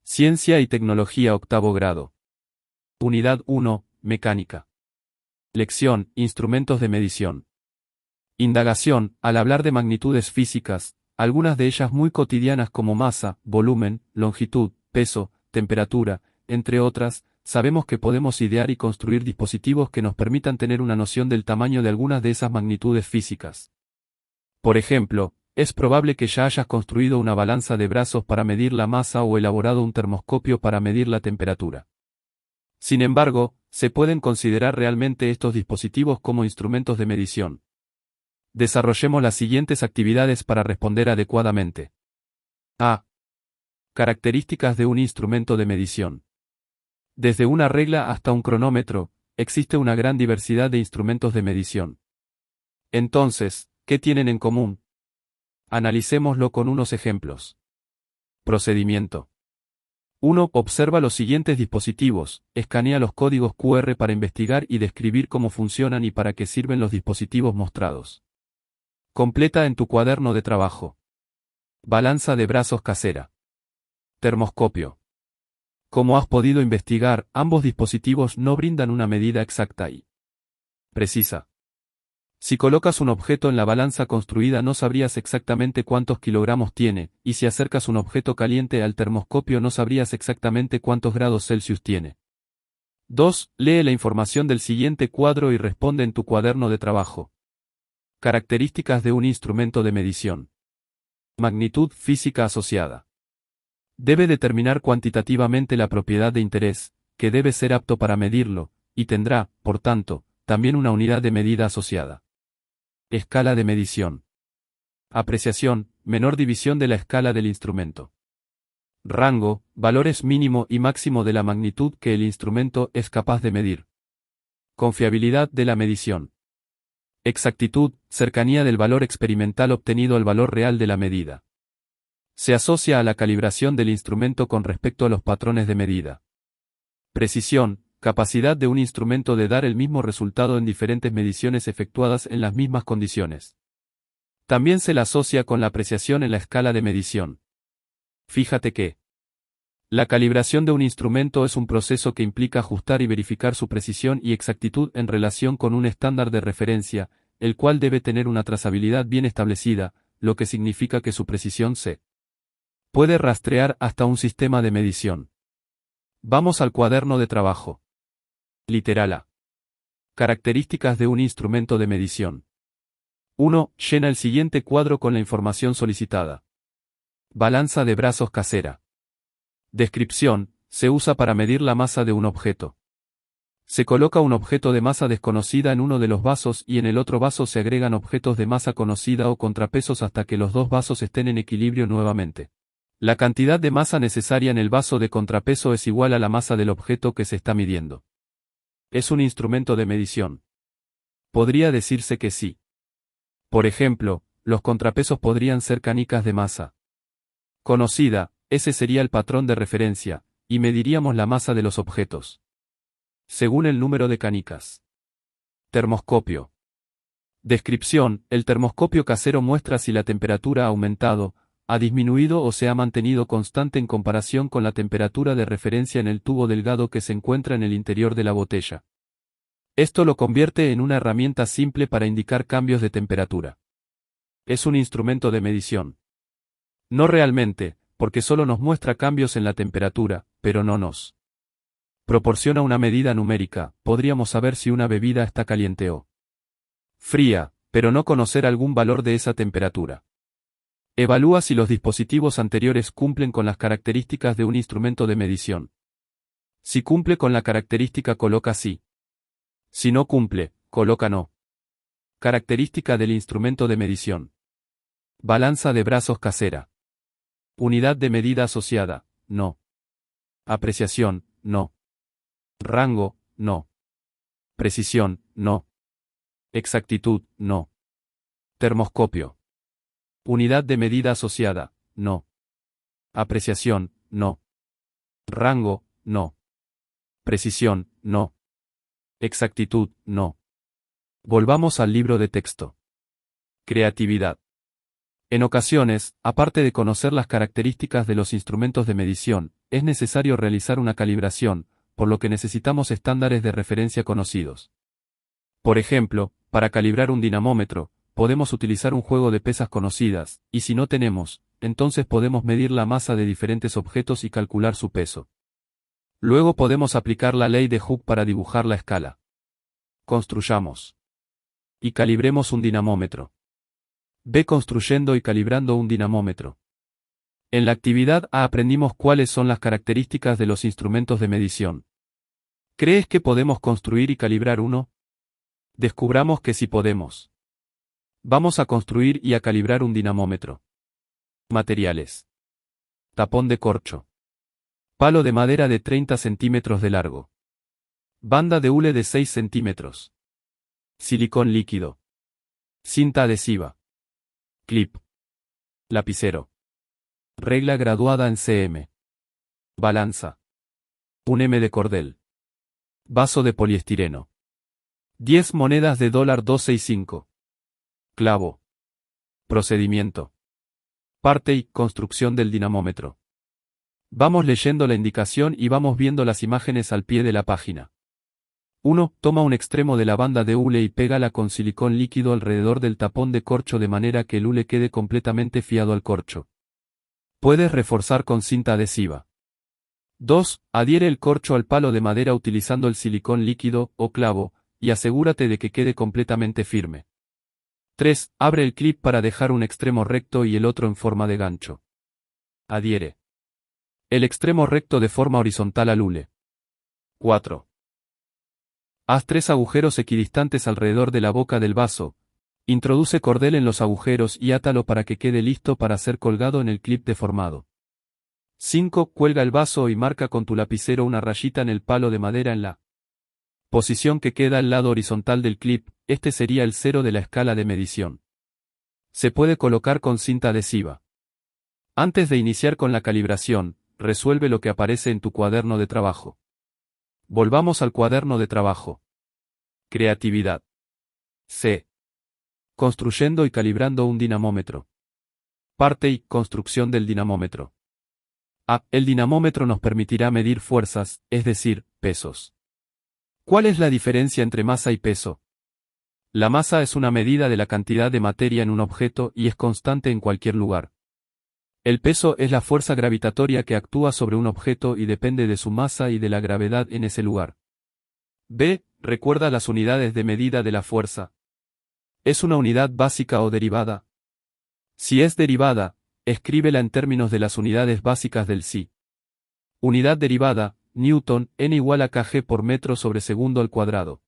Ciencia y Tecnología octavo grado. Unidad 1, Mecánica. Lección, Instrumentos de medición. Indagación, al hablar de magnitudes físicas, algunas de ellas muy cotidianas como masa, volumen, longitud, peso, temperatura, entre otras, sabemos que podemos idear y construir dispositivos que nos permitan tener una noción del tamaño de algunas de esas magnitudes físicas. Por ejemplo, es probable que ya hayas construido una balanza de brazos para medir la masa o elaborado un termoscopio para medir la temperatura. Sin embargo, ¿se pueden considerar realmente estos dispositivos como instrumentos de medición? Desarrollemos las siguientes actividades para responder adecuadamente. A. Características de un instrumento de medición. Desde una regla hasta un cronómetro, existe una gran diversidad de instrumentos de medición. Entonces, ¿qué tienen en común? Analicémoslo con unos ejemplos. Procedimiento. 1. Observa los siguientes dispositivos, escanea los códigos QR para investigar y describir cómo funcionan y para qué sirven los dispositivos mostrados. Completa en tu cuaderno de trabajo. Balanza de brazos casera. Termoscopio. Como has podido investigar, ambos dispositivos no brindan una medida exacta y precisa. Si colocas un objeto en la balanza construida no sabrías exactamente cuántos kilogramos tiene, y si acercas un objeto caliente al termoscopio no sabrías exactamente cuántos grados Celsius tiene. 2. Lee la información del siguiente cuadro y responde en tu cuaderno de trabajo. Características de un instrumento de medición. Magnitud física asociada. Debe determinar cuantitativamente la propiedad de interés, que debe ser apto para medirlo, y tendrá, por tanto, también una unidad de medida asociada. Escala de medición. Apreciación, menor división de la escala del instrumento. Rango, valores mínimo y máximo de la magnitud que el instrumento es capaz de medir. Confiabilidad de la medición. Exactitud, cercanía del valor experimental obtenido al valor real de la medida. Se asocia a la calibración del instrumento con respecto a los patrones de medida. Precisión, capacidad de un instrumento de dar el mismo resultado en diferentes mediciones efectuadas en las mismas condiciones. También se la asocia con la apreciación en la escala de medición. Fíjate que la calibración de un instrumento es un proceso que implica ajustar y verificar su precisión y exactitud en relación con un estándar de referencia, el cual debe tener una trazabilidad bien establecida, lo que significa que su precisión se puede rastrear hasta un sistema de medición. Vamos al cuaderno de trabajo. Literal A. Características de un instrumento de medición. 1. Llena el siguiente cuadro con la información solicitada. Balanza de brazos casera. Descripción, se usa para medir la masa de un objeto. Se coloca un objeto de masa desconocida en uno de los vasos y en el otro vaso se agregan objetos de masa conocida o contrapesos hasta que los dos vasos estén en equilibrio nuevamente. La cantidad de masa necesaria en el vaso de contrapeso es igual a la masa del objeto que se está midiendo. ¿Es un instrumento de medición? Podría decirse que sí. Por ejemplo, los contrapesos podrían ser canicas de masa conocida, ese sería el patrón de referencia, y mediríamos la masa de los objetos según el número de canicas. Termoscopio. Descripción, el termoscopio casero muestra si la temperatura ha aumentado, ha disminuido o se ha mantenido constante en comparación con la temperatura de referencia en el tubo delgado que se encuentra en el interior de la botella. Esto lo convierte en una herramienta simple para indicar cambios de temperatura. Es un instrumento de medición. No realmente, porque solo nos muestra cambios en la temperatura, pero no nos proporciona una medida numérica. Podríamos saber si una bebida está caliente o fría, pero no conocer algún valor de esa temperatura. Evalúa si los dispositivos anteriores cumplen con las características de un instrumento de medición. Si cumple con la característica, coloca sí. Si no cumple, coloca no. Característica del instrumento de medición. Balanza de brazos casera. Unidad de medida asociada, no. Apreciación, no. Rango, no. Precisión, no. Exactitud, no. Termoscopio. Unidad de medida asociada, no. Apreciación, no. Rango, no. Precisión, no. Exactitud, no. Volvamos al libro de texto. Creatividad. En ocasiones, aparte de conocer las características de los instrumentos de medición, es necesario realizar una calibración, por lo que necesitamos estándares de referencia conocidos. Por ejemplo, para calibrar un dinamómetro, podemos utilizar un juego de pesas conocidas, y si no tenemos, entonces podemos medir la masa de diferentes objetos y calcular su peso. Luego podemos aplicar la ley de Hooke para dibujar la escala. Construyamos y calibremos un dinamómetro. Ve construyendo y calibrando un dinamómetro. En la actividad A aprendimos cuáles son las características de los instrumentos de medición. ¿Crees que podemos construir y calibrar uno? Descubramos que sí podemos. Vamos a construir y a calibrar un dinamómetro. Materiales. Tapón de corcho. Palo de madera de 30 centímetros de largo. Banda de hule de 6 centímetros. Silicón líquido. Cinta adhesiva. Clip. Lapicero. Regla graduada en cm. Balanza. Un M de cordel. Vaso de poliestireno. 10 monedas de $265. Clavo. Procedimiento. Parte y construcción del dinamómetro. Vamos leyendo la indicación y vamos viendo las imágenes al pie de la página. 1. Toma un extremo de la banda de hule y pégala con silicón líquido alrededor del tapón de corcho de manera que el hule quede completamente fiado al corcho. Puedes reforzar con cinta adhesiva. 2. Adhiere el corcho al palo de madera utilizando el silicón líquido o clavo, y asegúrate de que quede completamente firme. 3. Abre el clip para dejar un extremo recto y el otro en forma de gancho. Adhiere el extremo recto de forma horizontal al hule. 4. Haz 3 agujeros equidistantes alrededor de la boca del vaso. Introduce cordel en los agujeros y átalo para que quede listo para ser colgado en el clip deformado. 5. Cuelga el vaso y marca con tu lapicero una rayita en el palo de madera en la posición que queda al lado horizontal del clip. Este sería el 0 de la escala de medición. Se puede colocar con cinta adhesiva. Antes de iniciar con la calibración, resuelve lo que aparece en tu cuaderno de trabajo. Volvamos al cuaderno de trabajo. Creatividad. C. Construyendo y calibrando un dinamómetro. Parte y construcción del dinamómetro. A. El dinamómetro nos permitirá medir fuerzas, es decir, pesos. ¿Cuál es la diferencia entre masa y peso? La masa es una medida de la cantidad de materia en un objeto y es constante en cualquier lugar. El peso es la fuerza gravitatoria que actúa sobre un objeto y depende de su masa y de la gravedad en ese lugar. B. Recuerda las unidades de medida de la fuerza. ¿Es una unidad básica o derivada? Si es derivada, escríbela en términos de las unidades básicas del SI. Unidad derivada, Newton, n igual a kg por metro sobre segundo al cuadrado.